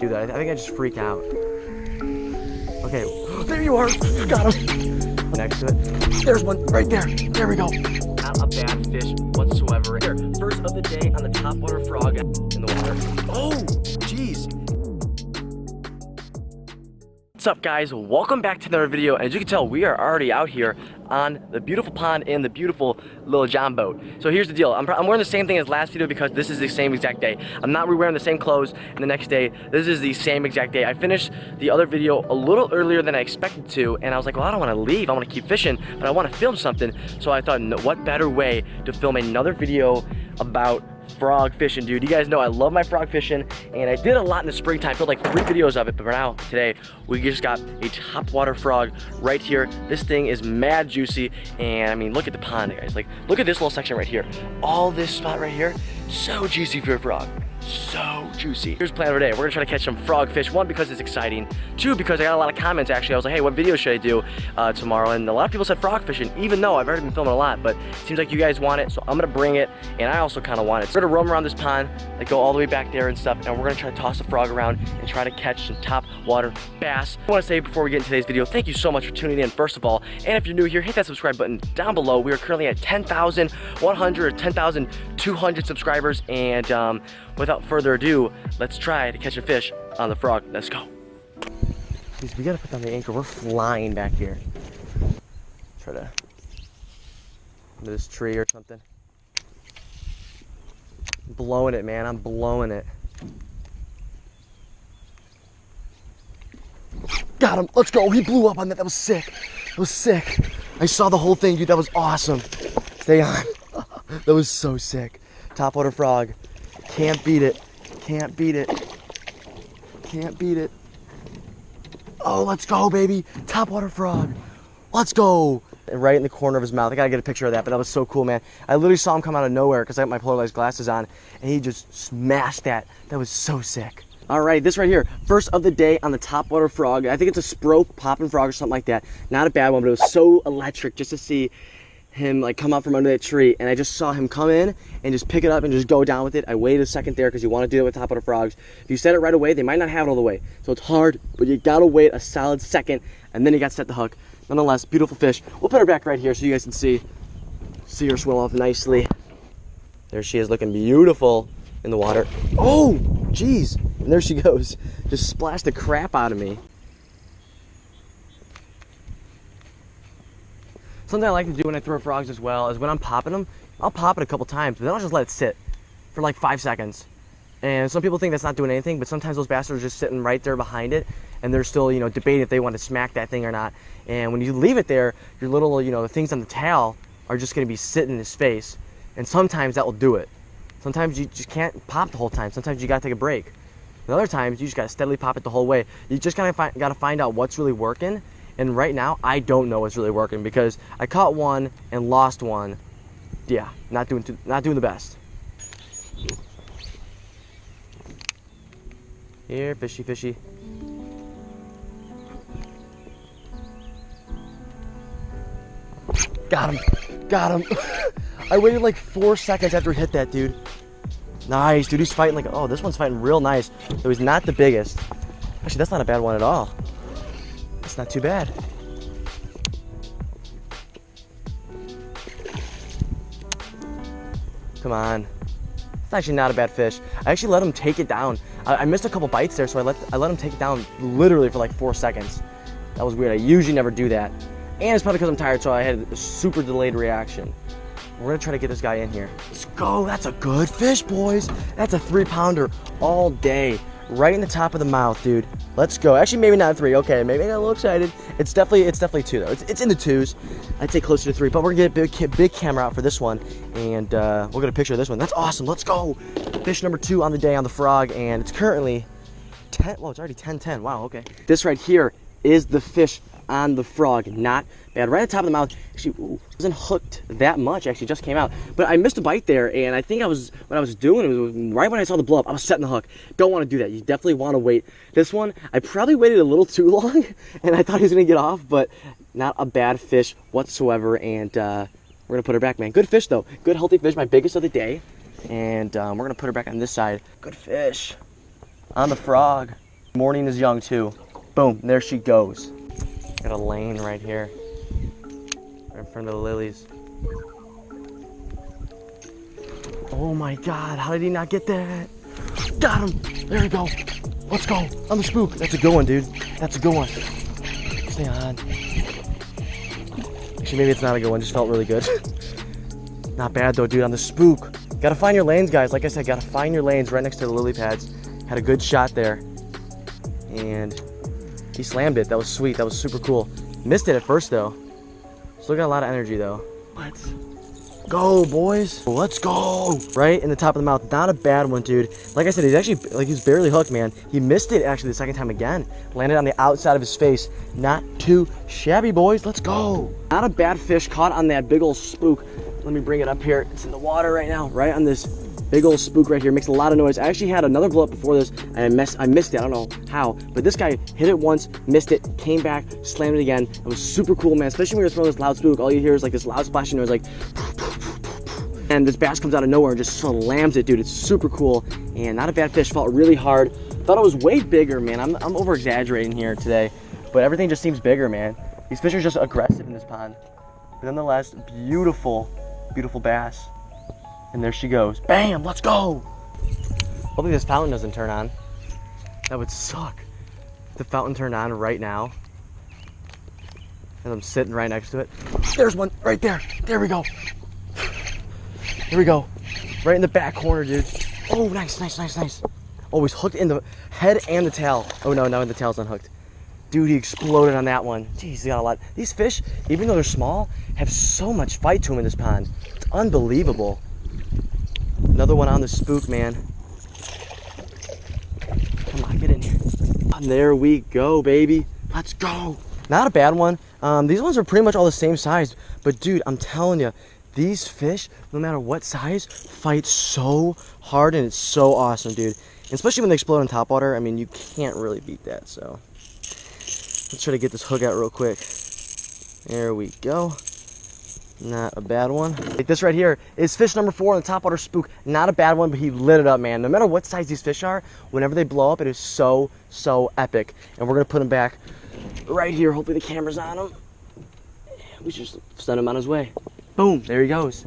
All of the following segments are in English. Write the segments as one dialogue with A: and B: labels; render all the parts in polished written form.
A: do that. I think I just freak out. Okay, there you are. You got him. Next to it. There's one right there. There we go. Not a bad fish whatsoever. Here, first of the day on the topwater frog in the water. Oh, jeez. What's up, guys? Welcome back to another video. And as you can tell, we are already out here on the beautiful pond in the beautiful little John boat. So here's the deal. I'm wearing the same thing as last video because this is the same exact day. I'm not re-wearing the same clothes and the next day. This is the same exact day. I finished the other video a little earlier than I expected to, and I was like, well, I don't want to leave. I want to keep fishing, but I want to film something. So I thought, no, what better way to film another video about frog fishing, dude. You guys know I love my frog fishing, and I did a lot in the springtime. Filmed like 3 videos of it, but right now, today, we just got a topwater frog right here. This thing is mad juicy, and I mean, look at the pond, guys. Like, look at this little section right here. All this spot right here, so juicy for a frog. So juicy. Here's the plan of the day. We're gonna try to catch some frog fish. 1, because it's exciting. 2, because I got a lot of comments actually. I was like, hey, what video should I do tomorrow? And a lot of people said frog fishing, even though I've already been filming a lot, but it seems like you guys want it, so I'm gonna bring it, and I also kind of want it. So we're gonna roam around this pond, like go all the way back there and stuff, and we're gonna try to toss the frog around and try to catch some top water bass. I wanna say before we get into today's video, thank you so much for tuning in, first of all, and if you're new here, hit that subscribe button down below. We are currently at 10,100 or 10,200 subscribers, and without further ado, let's try to catch a fish on the frog. Let's go. Jeez, we gotta put down the anchor. We're flying back here. Try to under this tree or something. I'm blowing it, man. I'm blowing it. Got him. Let's go. He blew up on that. That was sick. That was sick. I saw the whole thing, dude. That was awesome. Stay on. That was so sick. Topwater frog. Can't beat it. Can't beat it. Can't beat it. Oh, let's go, baby. Topwater frog. Let's go. Right in the corner of his mouth. I gotta get a picture of that, but that was so cool, man. I literally saw him come out of nowhere because I got my polarized glasses on, and he just smashed that. That was so sick. All right, this right here, first of the day on the topwater frog. I think it's a Sproke popping frog or something like that. Not a bad one, but it was so electric just to see him like come out from under that tree, and I just saw him come in and just pick it up and just go down with it. I waited a second there because you want to do it with topwater frogs. If you set it right away, they might not have it all the way, so it's hard, but you gotta wait a solid second, and then you got to set the hook. Nonetheless, beautiful fish. We'll put her back right here so you guys can see her swim off nicely. There she is, looking beautiful in the water. Oh, geez, and there she goes. Just splashed the crap out of me. Something I like to do when I throw frogs as well is when I'm popping them, I'll pop it a couple times, but then I'll just let it sit for like 5 seconds. And some people think that's not doing anything, but sometimes those bastards are just sitting right there behind it, and they're still, you know, debating if they want to smack that thing or not. And when you leave it there, your little, you know, the things on the tail are just going to be sitting in his face. And sometimes that will do it. Sometimes you just can't pop the whole time. Sometimes you got to take a break. And other times you just got to steadily pop it the whole way. You just got to find out what's really working. And right now, I don't know what's really working because I caught one and lost one. Yeah, not doing the best. Here, fishy, fishy. Got him, got him. I waited like 4 seconds after he hit that, dude. Nice, dude, he's fighting like, oh, this one's fighting real nice. So he's not the biggest. Actually, that's not a bad one at all. It's not too bad. Come on. It's actually not a bad fish. I actually let him take it down. I missed a couple bites there, so I let him take it down literally for like 4 seconds. That was weird. I usually never do that. And it's probably because I'm tired, so I had a super delayed reaction. We're gonna try to get this guy in here. Let's go. That's a good fish, boys. That's a 3-pounder all day. Right in the top of the mouth, dude. Let's go. Actually, maybe not 3. Okay, maybe I got a little excited. It's definitely 2 though. It's in the 2s. I'd say closer to 3, but we're gonna get big camera out for this one, and we'll get a picture of this one. That's awesome. Let's go. Fish number 2 on the day on the frog, and it's currently 10. Well, it's already 10:10. Wow. Okay. This right here is the fish on the frog. Not bad. Right at the top of the mouth. Actually, ooh, wasn't hooked that much. Actually, just came out. But I missed a bite there, and I think what I was doing, it was right when I saw the blow up, I was setting the hook. Don't want to do that. You definitely want to wait. This one, I probably waited a little too long, and I thought he was going to get off, but not a bad fish whatsoever, and we're going to put her back, man. Good fish, though. Good, healthy fish. My biggest of the day, and we're going to put her back on this side. Good fish. On the frog. Morning is young too. Boom, there she goes. Got a lane right here. Right in front of the lilies. Oh my God, how did he not get that? Got him, there we go. Let's go, on the spook. That's a good one, dude. That's a good one. Stay on. Actually, maybe it's not a good one, just felt really good. Not bad though, dude, on the spook. Gotta find your lanes, guys. Like I said, gotta find your lanes right next to the lily pads. Had a good shot there. And he slammed it. That was sweet, that was super cool. Missed it at first though. Still got a lot of energy though. Let's go, boys. Let's go. Right in the top of the mouth. Not a bad one, dude. Like I said, he's actually, like, he's barely hooked, man. He missed it actually the second time again. Landed on the outside of his face. Not too shabby, boys. Let's go. Not a bad fish caught on that big old spook. Let me bring it up here. It's in the water right now, right on this big old spook right here. Makes a lot of noise. I actually had another blow up before this and I missed it. I don't know how, but this guy hit it once, missed it, came back, slammed it again. It was super cool, man. Especially when you're throwing this loud spook, all you hear is like this loud splashing noise, like, and this bass comes out of nowhere and just slams it, dude. It's super cool and not a bad fish. Felt really hard. Thought it was way bigger, man. I'm over exaggerating here today, but everything just seems bigger, man. These fish are just aggressive in this pond, but nonetheless, beautiful, beautiful bass. And there she goes. Bam, let's go. Hopefully this fountain doesn't turn on. That would suck. If the fountain turned on right now, and I'm sitting right next to it. There's one right there. There we go. There we go. Right in the back corner, dude. Oh, nice, nice, nice, nice. Oh, he's hooked in the head and the tail. Oh no, now the tail's unhooked. Dude, he exploded on that one. Jeez, he got a lot. These fish, even though they're small, have so much fight to them in this pond. It's unbelievable. Another one on the spook, man. Come on, get in here. And there we go, baby. Let's go. Not a bad one. These ones are pretty much all the same size, but dude, I'm telling you, these fish, no matter what size, fight so hard, and it's so awesome, dude. And especially when they explode in topwater, I mean, you can't really beat that, so. Let's try to get this hook out real quick. There we go. Not a bad one. Like this right here is fish number 4 on the topwater spook. Not a bad one, but he lit it up, man. No matter what size these fish are, whenever they blow up, it is so, so epic. And we're gonna put him back right here. Hopefully the camera's on him. We should just send him on his way. Boom, there he goes.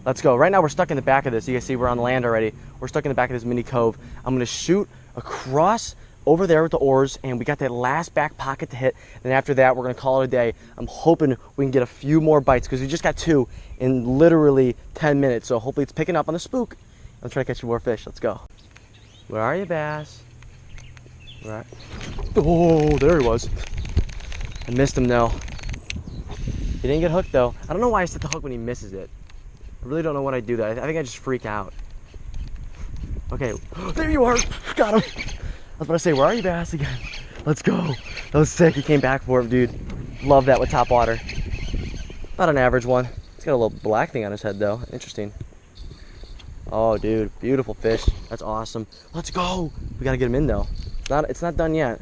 A: Let's go. Right now we're stuck in the back of this. You guys see we're on land already. We're stuck in the back of this mini cove. I'm gonna shoot across over there with the oars, and we got that last back pocket to hit. Then after that, we're gonna call it a day. I'm hoping we can get a few more bites because we just got 2 in literally 10 minutes. So hopefully it's picking up on the spook. I'm trying to catch some more fish. Let's go. Where are you, bass? Where? Oh, there he was. I missed him though. He didn't get hooked though. I don't know why I set the hook when he misses it. I really don't know what I do that. I think I just freak out. Okay, there you are. Got him. I was about to say, where are you, bass, again? Let's go. That was sick. He came back for him, dude. Love that with topwater. Not an average one. He's got a little black thing on his head, though. Interesting. Oh, dude. Beautiful fish. That's awesome. Let's go. We got to get him in, though. It's not done yet.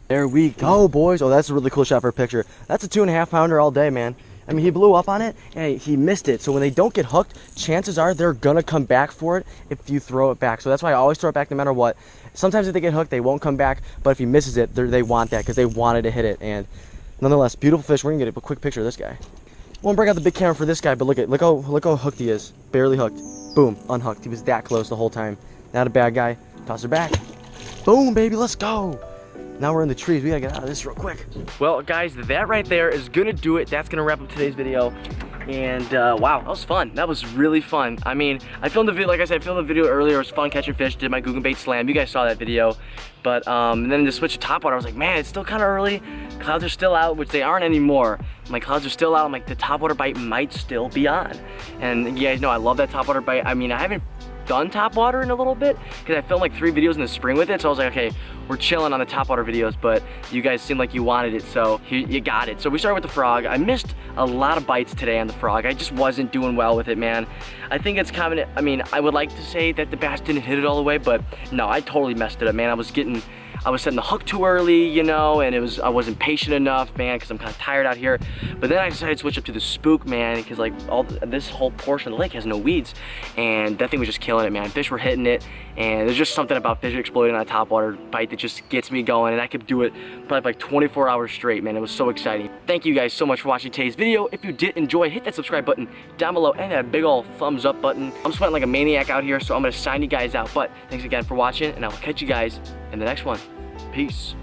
A: There we go, boys. Oh, that's a really cool shot for a picture. That's a 2.5 pounder all day, man. I mean, he blew up on it and he missed it. So when they don't get hooked, chances are they're gonna come back for it if you throw it back. So that's why I always throw it back no matter what. Sometimes if they get hooked, they won't come back, but if he misses it, they want that because they wanted to hit it. And nonetheless, beautiful fish. We're gonna get a quick picture of this guy. Won't bring out the big camera for this guy, but look how hooked he is. Barely hooked. Boom, unhooked. He was that close the whole time. Not a bad guy. Toss her back. Boom, baby, let's go. Now we're in the trees. We gotta get out of this real quick. Well, guys, that right there is gonna do it. That's gonna wrap up today's video. And wow, that was fun. That was really fun. I mean, I filmed the video, like I said, I filmed the video earlier. It was fun catching fish. Did my Googan bait slam. You guys saw that video. But and then to switch to topwater, I was like, man, it's still kind of early. Clouds are still out, which they aren't anymore. My clouds are still out. I'm like, the topwater bite might still be on. And you guys know I love that topwater bite. I mean, I haven't done topwater in a little bit because I filmed like 3 videos in the spring with it, so I was like, okay, we're chilling on the topwater videos, but you guys seemed like you wanted it, so you got it. So we started with the frog. I missed a lot of bites today on the frog. I just wasn't doing well with it, man. I think it's common. I mean, I would like to say that the bass didn't hit it all the way, but no, I totally messed it up, man. I was getting I was setting the hook too early, you know, and I wasn't patient enough, man, because I'm kind of tired out here. But then I decided to switch up to the spook, man, because like this whole portion of the lake has no weeds, and that thing was just killing it, man. Fish were hitting it, and there's just something about fish exploding on a topwater bite that just gets me going, and I could do it probably for like 24 hours straight, man. It was so exciting. Thank you guys so much for watching today's video. If you did enjoy, hit that subscribe button down below and that big old thumbs up button. I'm sweating like a maniac out here, so I'm gonna sign you guys out. But thanks again for watching, and I will catch you guys in the next one. Peace.